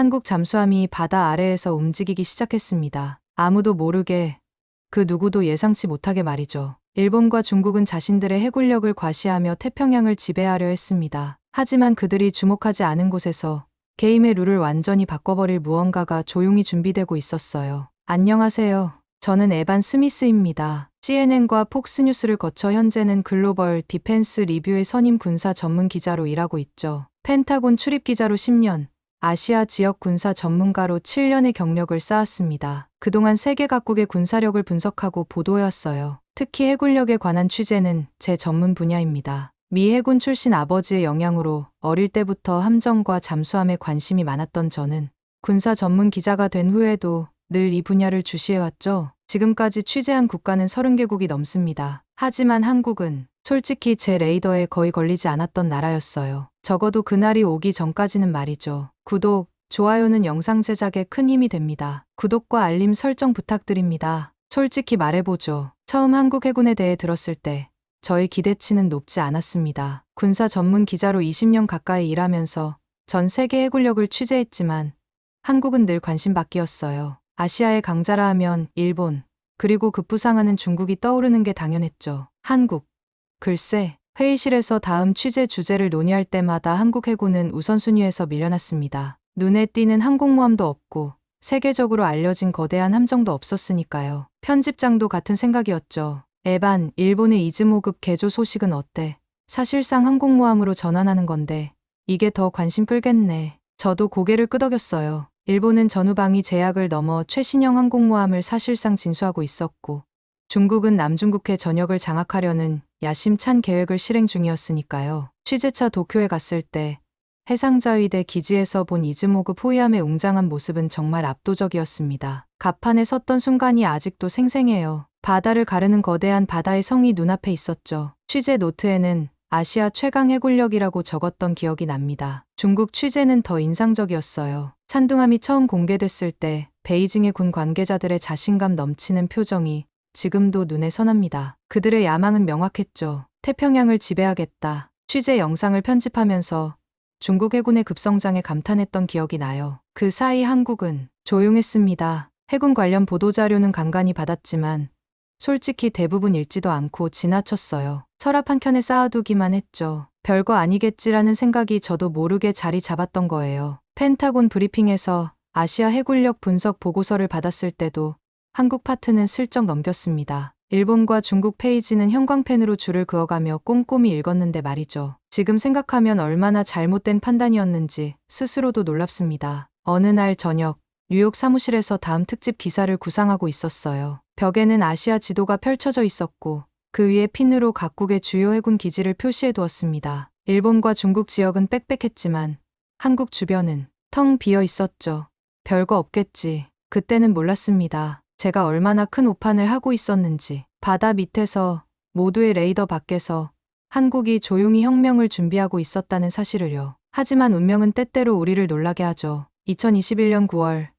한국 잠수함이 바다 아래에서 움직이기 시작했습니다. 아무도 모르게, 그 누구도 예상치 못하게 말이죠. 일본과 중국은 자신들의 해군력을 과시하며 태평양을 지배하려 했습니다. 하지만 그들이 주목하지 않은 곳에서 게임의 룰을 완전히 바꿔버릴 무언가가 조용히 준비되고 있었어요. 안녕하세요. 저는 에반 스미스입니다. CNN과 폭스뉴스를 거쳐 현재는 글로벌 디펜스 리뷰의 선임 군사 전문 기자로 일하고 있죠. 펜타곤 출입 기자로 10년, 아시아 지역 군사 전문가로 7년의 경력을 쌓았습니다. 그동안 세계 각국의 군사력을 분석하고 보도해왔어요. 특히 해군력에 관한 취재는 제 전문 분야입니다. 미 해군 출신 아버지의 영향으로 어릴 때부터 함정과 잠수함에 관심이 많았던 저는 군사 전문 기자가 된 후에도 늘 이 분야를 주시해왔죠. 지금까지 취재한 국가는 30개국이 넘습니다. 하지만 한국은 솔직히 제 레이더에 거의 걸리지 않았던 나라였어요. 적어도 그날이 오기 전까지는 말이죠. 구독, 좋아요는 영상 제작에 큰 힘이 됩니다. 구독과 알림 설정 부탁드립니다. 솔직히 말해보죠. 처음 한국 해군에 대해 들었을 때 저의 기대치는 높지 않았습니다. 군사 전문 기자로 20년 가까이 일하면서 전 세계 해군력을 취재했지만 한국은 늘 관심 밖이었어요. 아시아의 강자라 하면 일본, 그리고 급부상하는 중국이 떠오르는 게 당연했죠. 한국. 글쎄, 회의실에서 다음 취재 주제를 논의할 때마다 한국 해군은 우선순위에서 밀려났습니다. 눈에 띄는 항공모함도 없고 세계적으로 알려진 거대한 함정도 없었으니까요. 편집장도 같은 생각이었죠. 에반, 일본의 이즈모급 개조 소식은 어때? 사실상 항공모함으로 전환하는 건데 이게 더 관심 끌겠네. 저도 고개를 끄덕였어요. 일본은 전후방위 제약을 넘어 최신형 항공모함을 사실상 진수하고 있었고 중국은 남중국해 전역을 장악하려는 야심찬 계획을 실행 중이었으니까요. 취재차 도쿄에 갔을 때 해상자위대 기지에서 본 이즈모급 호위함의 웅장한 모습은 정말 압도적이었습니다. 갑판에 섰던 순간이 아직도 생생해요. 바다를 가르는 거대한 바다의 성이 눈앞에 있었죠. 취재 노트에는 아시아 최강 해군력이라고 적었던 기억이 납니다. 중국 취재는 더 인상적이었어요. 찬둥함이 처음 공개됐을 때 베이징의 군 관계자들의 자신감 넘치는 표정이 지금도 눈에 선합니다. 그들의 야망은 명확했죠. 태평양을 지배하겠다. 취재 영상을 편집하면서 중국 해군의 급성장에 감탄했던 기억이 나요. 그 사이 한국은 조용했습니다. 해군 관련 보도자료는 간간히 받았지만 솔직히 대부분 읽지도 않고 지나쳤어요. 서랍 한켠에 쌓아두기만 했죠. 별거 아니겠지라는 생각이 저도 모르게 자리 잡았던 거예요. 펜타곤 브리핑에서 아시아 해군력 분석 보고서를 받았을 때도 한국 파트는 슬쩍 넘겼습니다. 일본과 중국 페이지는 형광펜으로 줄을 그어가며 꼼꼼히 읽었는데 말이죠. 지금 생각하면 얼마나 잘못된 판단이었는지 스스로도 놀랍습니다. 어느 날 저녁, 뉴욕 사무실에서 다음 특집 기사를 구상하고 있었어요. 벽에는 아시아 지도가 펼쳐져 있었고 그 위에 핀으로 각국의 주요 해군 기지를 표시해 두었습니다. 일본과 중국 지역은 빽빽했지만 한국 주변은 텅 비어 있었죠. 별거 없겠지. 그때는 몰랐습니다. 제가 얼마나 큰 오판을 하고 있었는지. 바다 밑에서, 모두의 레이더 밖에서 한국이 조용히 혁명을 준비하고 있었다는 사실을요. 하지만 운명은 때때로 우리를 놀라게 하죠. 2021년 9월,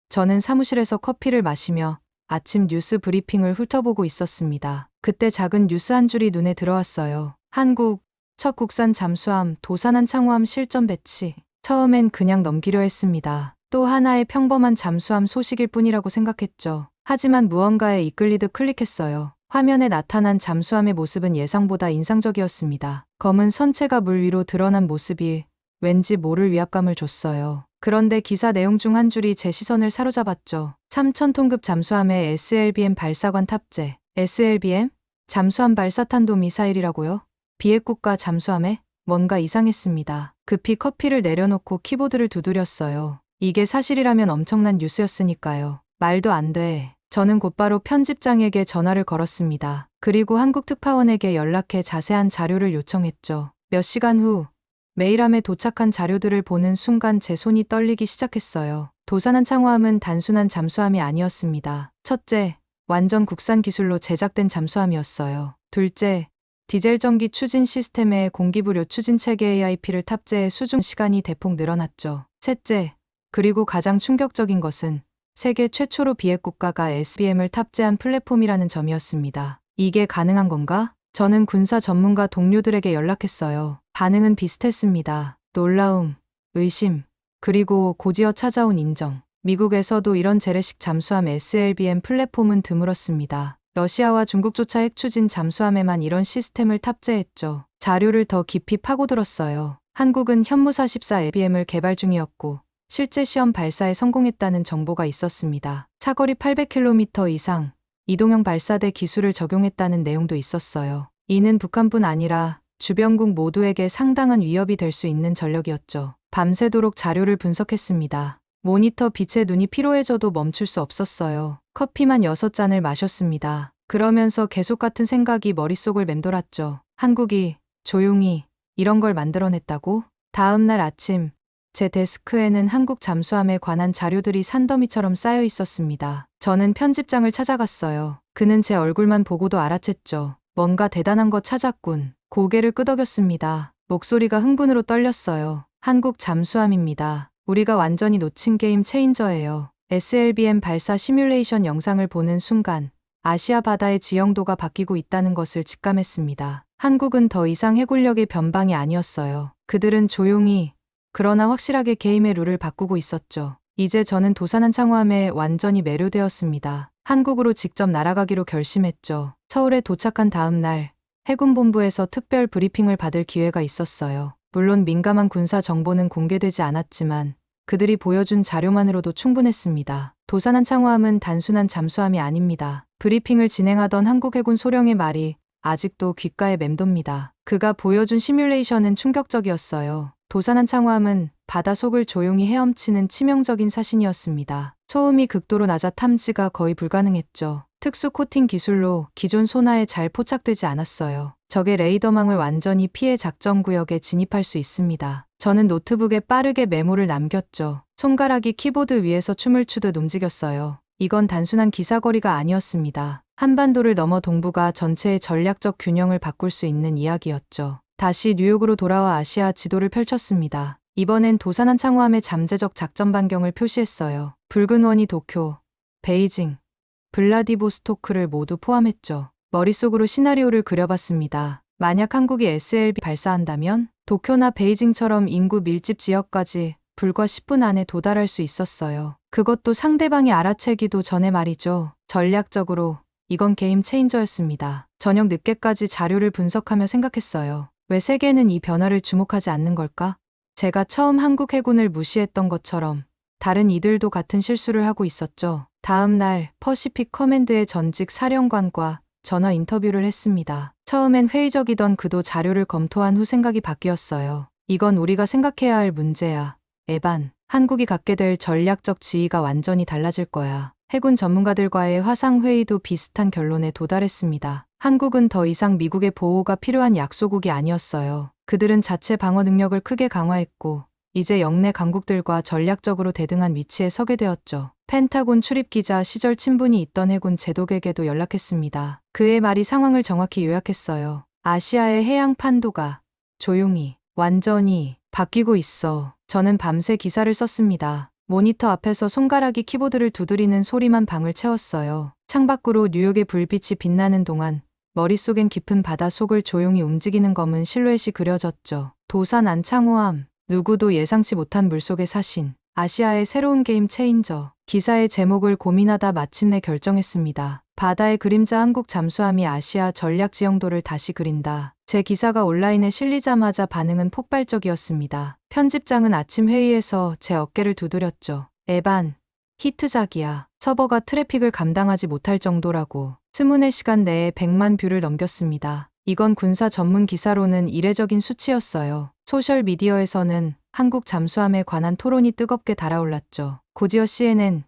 저는 사무실에서 커피를 마시며 아침 뉴스 브리핑을 훑어보고 있었습니다. 그때 작은 뉴스 한 줄이 눈에 들어왔어요. 한국, 첫 국산 잠수함 도산한 창호함 실전 배치. 처음엔 그냥 넘기려 했습니다. 또 하나의 평범한 잠수함 소식일 뿐이라고 생각했죠. 하지만 무언가에 이끌리듯 클릭했어요. 화면에 나타난 잠수함의 모습은 예상보다 인상적이었습니다. 검은 선체가 물 위로 드러난 모습이 왠지 모를 위압감을 줬어요. 그런데 기사 내용 중 한 줄이 제 시선을 사로잡았죠. 3,000톤급 잠수함에 SLBM 발사관 탑재. SLBM? 잠수함 발사탄도 미사일이라고요? 비핵국가 잠수함에? 뭔가 이상했습니다. 급히 커피를 내려놓고 키보드를 두드렸어요. 이게 사실이라면 엄청난 뉴스였으니까요. 말도 안 돼. 저는 곧바로 편집장에게 전화를 걸었습니다. 그리고 한국 특파원에게 연락해 자세한 자료를 요청했죠. 몇 시간 후 메일함에 도착한 자료들을 보는 순간 제 손이 떨리기 시작했어요. 도산한 창호함은 단순한 잠수함이 아니었습니다. 첫째, 완전 국산 기술로 제작된 잠수함이었어요. 둘째, 디젤 전기 추진 시스템에 공기부료 추진 체계 AIP를 탑재해 수중 시간이 대폭 늘어났죠. 셋째, 그리고 가장 충격적인 것은 세계 최초로 비핵 국가가 SBM을 탑재한 플랫폼이라는 점이었습니다. 이게 가능한 건가? 저는 군사 전문가 동료들에게 연락했어요. 반응은 비슷했습니다. 놀라움, 의심, 그리고 곧이어 찾아온 인정. 미국에서도 이런 재래식 잠수함 SLBM 플랫폼은 드물었습니다. 러시아와 중국조차 핵추진 잠수함에만 이런 시스템을 탑재했죠. 자료를 더 깊이 파고들었어요. 한국은 현무 44 LBM을 개발 중이었고 실제 시험 발사에 성공했다는 정보가 있었습니다. 차거리 800km 이상, 이동형 발사대 기술을 적용했다는 내용도 있었어요. 이는 북한뿐 아니라 주변국 모두에게 상당한 위협이 될 수 있는 전력이었죠. 밤새도록 자료를 분석했습니다. 모니터 빛에 눈이 피로해져도 멈출 수 없었어요. 커피만 6잔을 마셨습니다. 그러면서 계속 같은 생각이 머릿속을 맴돌았죠. 한국이 조용히 이런 걸 만들어냈다고? 다음 날 아침 제 데스크에는 한국 잠수함에 관한 자료들이 산더미처럼 쌓여 있었습니다. 저는 편집장을 찾아갔어요. 그는 제 얼굴만 보고도 알아챘죠. 뭔가 대단한 거 찾았군. 고개를 끄덕였습니다. 목소리가 흥분으로 떨렸어요. 한국 잠수함입니다. 우리가 완전히 놓친 게임 체인저예요. SLBM 발사 시뮬레이션 영상을 보는 순간 아시아 바다의 지형도가 바뀌고 있다는 것을 직감했습니다. 한국은 더 이상 해군력의 변방이 아니었어요. 그들은 조용히 그러나 확실하게 게임의 룰을 바꾸고 있었죠. 이제 저는 도산한 창호함에 완전히 매료되었습니다. 한국으로 직접 날아가기로 결심했죠. 서울에 도착한 다음 날 해군본부에서 특별 브리핑을 받을 기회가 있었어요. 물론 민감한 군사 정보는 공개되지 않았지만 그들이 보여준 자료만으로도 충분했습니다. 도산한 창호함은 단순한 잠수함이 아닙니다. 브리핑을 진행하던 한국해군 소령의 말이 아직도 귓가에 맴돕니다. 그가 보여준 시뮬레이션은 충격적이었어요. 도산한 창호함은 바닷속을 조용히 헤엄치는 치명적인 사신이었습니다. 소음이 극도로 낮아 탐지가 거의 불가능했죠. 특수 코팅 기술로 기존 소나에 잘 포착되지 않았어요. 적의 레이더망을 완전히 피해 작전 구역에 진입할 수 있습니다. 저는 노트북에 빠르게 메모를 남겼죠. 손가락이 키보드 위에서 춤을 추듯 움직였어요. 이건 단순한 기사거리가 아니었습니다. 한반도를 넘어 동북아 전체의 전략적 균형을 바꿀 수 있는 이야기였죠. 다시 뉴욕으로 돌아와 아시아 지도를 펼쳤습니다. 이번엔 도산한 창호함의 잠재적 작전 반경을 표시했어요. 붉은 원이 도쿄, 베이징, 블라디보스토크를 모두 포함했죠. 머릿속으로 시나리오를 그려봤습니다. 만약 한국이 SLB 발사한다면 도쿄나 베이징처럼 인구 밀집 지역까지 불과 10분 안에 도달할 수 있었어요. 그것도 상대방이 알아채기도 전에 말이죠. 전략적으로 이건 게임 체인저였습니다. 저녁 늦게까지 자료를 분석하며 생각했어요. 왜 세계는 이 변화를 주목하지 않는 걸까? 제가 처음 한국 해군을 무시했던 것처럼 다른 이들도 같은 실수를 하고 있었죠. 다음 날 퍼시픽 커맨드의 전직 사령관과 전화 인터뷰를 했습니다. 처음엔 회의적이던 그도 자료를 검토한 후 생각이 바뀌었어요. 이건 우리가 생각해야 할 문제야. 에반, 한국이 갖게 될 전략적 지위가 완전히 달라질 거야. 해군 전문가들과의 화상회의도 비슷한 결론에 도달했습니다. 한국은 더 이상 미국의 보호가 필요한 약소국이 아니었어요. 그들은 자체 방어 능력을 크게 강화했고 이제 영내 강국들과 전략적으로 대등한 위치에 서게 되었죠. 펜타곤 출입기자 시절 친분이 있던 해군 제독에게도 연락했습니다. 그의 말이 상황을 정확히 요약했어요. 아시아의 해양 판도가 조용히, 완전히 바뀌고 있어. 저는 밤새 기사를 썼습니다. 모니터 앞에서 손가락이 키보드를 두드리는 소리만 방을 채웠어요. 창밖으로 뉴욕의 불빛이 빛나는 동안 머릿속엔 깊은 바닷속을 조용히 움직이는 검은 실루엣이 그려졌죠. 도산 안창호함, 누구도 예상치 못한 물속의 사신, 아시아의 새로운 게임 체인저. 기사의 제목을 고민하다 마침내 결정했습니다. 바다의 그림자 한국 잠수함이 아시아 전략 지형도를 다시 그린다. 제 기사가 온라인에 실리자마자 반응은 폭발적이었습니다. 편집장은 아침 회의에서 제 어깨를 두드렸죠. 에반, 히트작이야. 서버가 트래픽을 감당하지 못할 정도라고. 24시간 내에 100만 뷰를 넘겼습니다. 이건 군사 전문 기사로는 이례적인 수치였어요. 소셜미디어에서는 한국 잠수함에 관한 토론이 뜨겁게 달아올랐죠. 곧이어 CNN,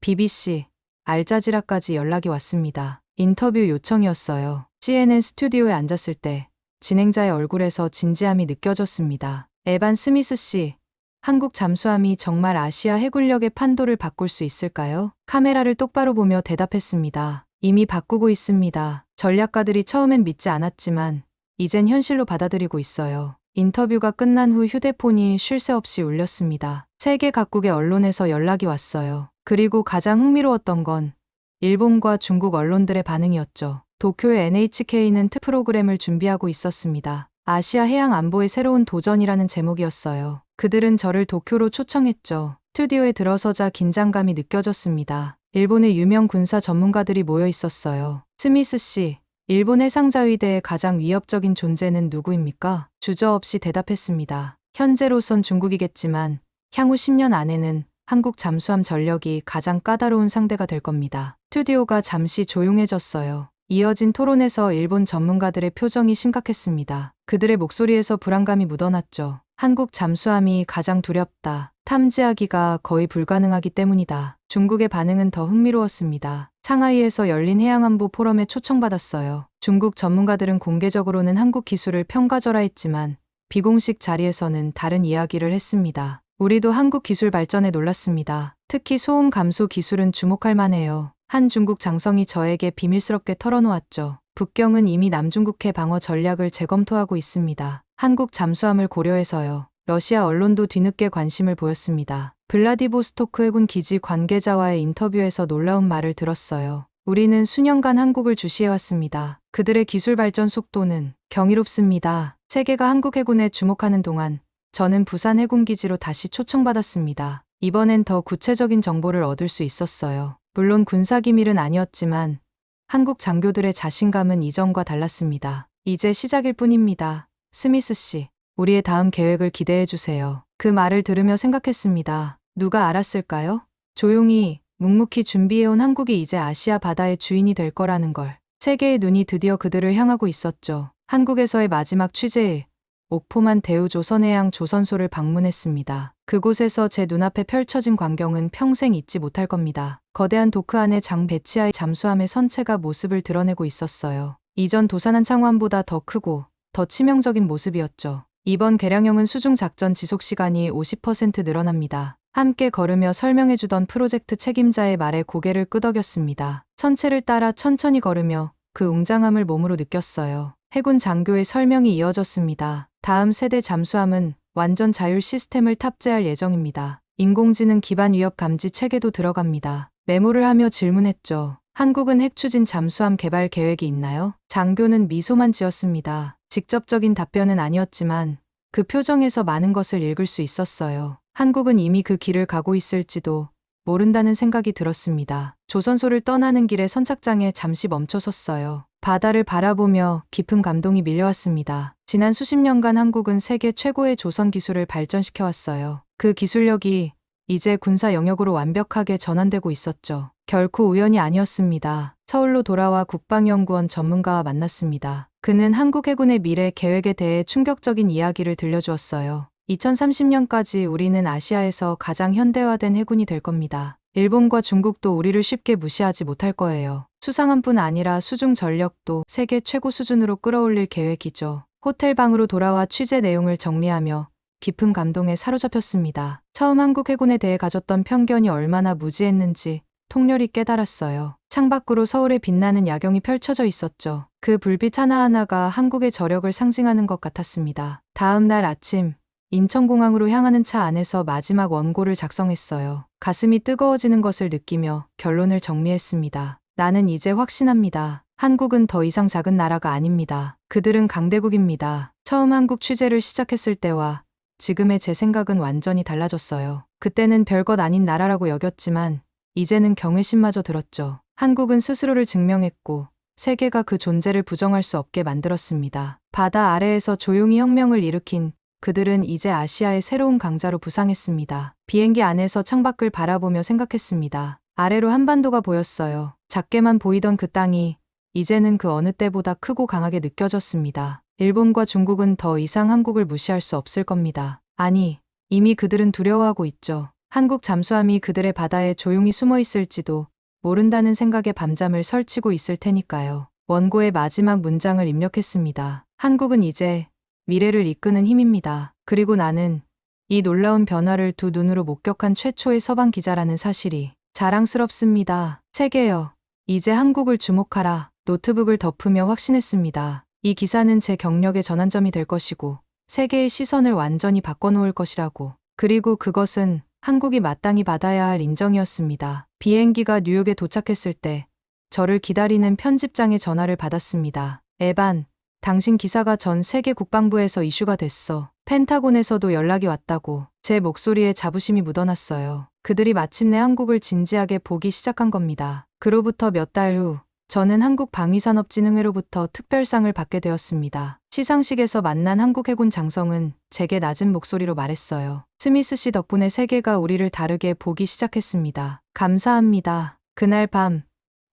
BBC, 알자지라까지 연락이 왔습니다. 인터뷰 요청이었어요. CNN 스튜디오에 앉았을 때 진행자의 얼굴에서 진지함이 느껴졌습니다. 에반 스미스 씨, 한국 잠수함이 정말 아시아 해군력의 판도를 바꿀 수 있을까요? 카메라를 똑바로 보며 대답했습니다. 이미 바꾸고 있습니다. 전략가들이 처음엔 믿지 않았지만 이젠 현실로 받아들이고 있어요. 인터뷰가 끝난 후 휴대폰이 쉴 새 없이 울렸습니다. 세계 각국의 언론에서 연락이 왔어요. 그리고 가장 흥미로웠던 건 일본과 중국 언론들의 반응이었죠. 도쿄의 NHK는 프로그램을 준비하고 있었습니다. 아시아 해양 안보의 새로운 도전이라는 제목이었어요. 그들은 저를 도쿄로 초청했죠. 스튜디오에 들어서자 긴장감이 느껴졌습니다. 일본의 유명 군사 전문가들이 모여 있었어요. 스미스 씨, 일본 해상자위대의 가장 위협적인 존재는 누구입니까? 주저없이 대답했습니다. 현재로선 중국이겠지만 향후 10년 안에는 한국 잠수함 전력이 가장 까다로운 상대가 될 겁니다. 스튜디오가 잠시 조용해졌어요. 이어진 토론에서 일본 전문가들의 표정이 심각했습니다. 그들의 목소리에서 불안감이 묻어났죠. 한국 잠수함이 가장 두렵다. 탐지하기가 거의 불가능하기 때문이다. 중국의 반응은 더 흥미로웠습니다. 상하이에서 열린 해양안보 포럼에 초청받았어요. 중국 전문가들은 공개적으로는 한국 기술을 평가절하했지만 비공식 자리에서는 다른 이야기를 했습니다. 우리도 한국 기술 발전에 놀랐습니다. 특히 소음 감소 기술은 주목할 만해요. 한 중국 장성이 저에게 비밀스럽게 털어놓았죠. 북경은 이미 남중국해 방어 전략을 재검토하고 있습니다. 한국 잠수함을 고려해서요. 러시아 언론도 뒤늦게 관심을 보였습니다. 블라디보스토크 해군 기지 관계자와의 인터뷰에서 놀라운 말을 들었어요. 우리는 수년간 한국을 주시해왔습니다. 그들의 기술 발전 속도는 경이롭습니다. 세계가 한국 해군에 주목하는 동안 저는 부산 해군기지로 다시 초청받았습니다. 이번엔 더 구체적인 정보를 얻을 수 있었어요. 물론 군사기밀은 아니었지만 한국 장교들의 자신감은 이전과 달랐습니다. 이제 시작일 뿐입니다. 스미스 씨, 우리의 다음 계획을 기대해 주세요. 그 말을 들으며 생각했습니다. 누가 알았을까요? 조용히, 묵묵히 준비해온 한국이 이제 아시아 바다의 주인이 될 거라는 걸. 세계의 눈이 드디어 그들을 향하고 있었죠. 한국에서의 마지막 취재일, 옥포만 대우조선해양 조선소를 방문했습니다. 그곳에서 제 눈앞에 펼쳐진 광경은 평생 잊지 못할 겁니다. 거대한 도크 안에 장 배치하의 잠수함의 선체가 모습을 드러내고 있었어요. 이전 도산한 창호함보다 더 크고 더 치명적인 모습이었죠. 이번 개량형은 수중 작전 지속 시간이 50% 늘어납니다. 함께 걸으며 설명해주던 프로젝트 책임자의 말에 고개를 끄덕였습니다. 선체를 따라 천천히 걸으며 그 웅장함을 몸으로 느꼈어요. 해군 장교의 설명이 이어졌습니다. 다음 세대 잠수함은 완전 자율 시스템을 탑재할 예정입니다. 인공지능 기반 위협 감지 체계도 들어갑니다. 메모를 하며 질문했죠. 한국은 핵추진 잠수함 개발 계획이 있나요? 장교는 미소만 지었습니다. 직접적인 답변은 아니었지만 그 표정에서 많은 것을 읽을 수 있었어요. 한국은 이미 그 길을 가고 있을지도 모른다는 생각이 들었습니다. 조선소를 떠나는 길에 선착장에 잠시 멈춰섰어요. 바다를 바라보며 깊은 감동이 밀려왔습니다. 지난 수십 년간 한국은 세계 최고의 조선 기술을 발전시켜왔어요. 그 기술력이 이제 군사 영역으로 완벽하게 전환되고 있었죠. 결코 우연이 아니었습니다. 서울로 돌아와 국방연구원 전문가와 만났습니다. 그는 한국 해군의 미래 계획에 대해 충격적인 이야기를 들려주었어요. 2030년까지 우리는 아시아에서 가장 현대화된 해군이 될 겁니다. 일본과 중국도 우리를 쉽게 무시하지 못할 거예요. 수상함뿐 아니라 수중 전력도 세계 최고 수준으로 끌어올릴 계획이죠. 호텔 방으로 돌아와 취재 내용을 정리하며 깊은 감동에 사로잡혔습니다. 처음 한국 해군에 대해 가졌던 편견이 얼마나 무지했는지 통렬히 깨달았어요. 창밖으로 서울의 빛나는 야경이 펼쳐져 있었죠. 그 불빛 하나하나가 한국의 저력을 상징하는 것 같았습니다. 다음 날 아침, 인천공항으로 향하는 차 안에서 마지막 원고를 작성했어요. 가슴이 뜨거워지는 것을 느끼며 결론을 정리했습니다. 나는 이제 확신합니다. 한국은 더 이상 작은 나라가 아닙니다. 그들은 강대국입니다. 처음 한국 취재를 시작했을 때와 지금의 제 생각은 완전히 달라졌어요. 그때는 별것 아닌 나라라고 여겼지만 이제는 경외심마저 들었죠. 한국은 스스로를 증명했고 세계가 그 존재를 부정할 수 없게 만들었습니다. 바다 아래에서 조용히 혁명을 일으킨 그들은 이제 아시아의 새로운 강자로 부상했습니다. 비행기 안에서 창밖을 바라보며 생각했습니다. 아래로 한반도가 보였어요. 작게만 보이던 그 땅이 이제는 그 어느 때보다 크고 강하게 느껴졌습니다. 일본과 중국은 더 이상 한국을 무시할 수 없을 겁니다. 아니, 이미 그들은 두려워하고 있죠. 한국 잠수함이 그들의 바다에 조용히 숨어 있을지도 모른다는 생각에 밤잠을 설치고 있을 테니까요. 원고의 마지막 문장을 입력했습니다. 한국은 이제 미래를 이끄는 힘입니다. 그리고 나는 이 놀라운 변화를 두 눈으로 목격한 최초의 서방 기자라는 사실이 자랑스럽습니다. 세계여, 이제 한국을 주목하라. 노트북을 덮으며 확신했습니다. 이 기사는 제 경력의 전환점이 될 것이고 세계의 시선을 완전히 바꿔놓을 것이라고. 그리고 그것은 한국이 마땅히 받아야 할 인정이었습니다. 비행기가 뉴욕에 도착했을 때 저를 기다리는 편집장의 전화를 받았습니다. 에반, 당신 기사가 전 세계 국방부에서 이슈가 됐어. 펜타곤에서도 연락이 왔다고. 제 목소리에 자부심이 묻어났어요. 그들이 마침내 한국을 진지하게 보기 시작한 겁니다. 그로부터 몇 달 후, 저는 한국방위산업진흥회로부터 특별상을 받게 되었습니다. 시상식에서 만난 한국 해군 장성은 제게 낮은 목소리로 말했어요. 스미스 씨 덕분에 세계가 우리를 다르게 보기 시작했습니다. 감사합니다. 그날 밤,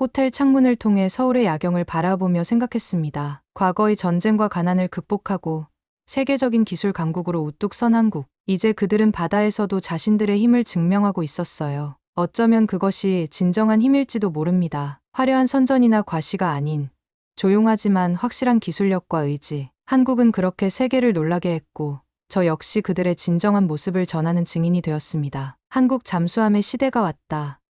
호텔 창문을 통해 서울의 야경을 바라보며 생각했습니다. 과거의 전쟁과 가난을 극복하고 세계적인 기술 강국으로 우뚝 선 한국. 이제 그들은 바다에서도 자신들의 힘을 증명하고 있었어요. 어쩌면 그것이 진정한 힘일지도 모릅니다. 화려한 선전이나 과시가 아닌 조용하지만 확실한 기술력과 의지. 한국은 그렇게 세계를 놀라게 했고 저 역시 그들의 진정한 모습을 전하는 증인이 되었습니다. 한국 잠수함의 시대가 왔다.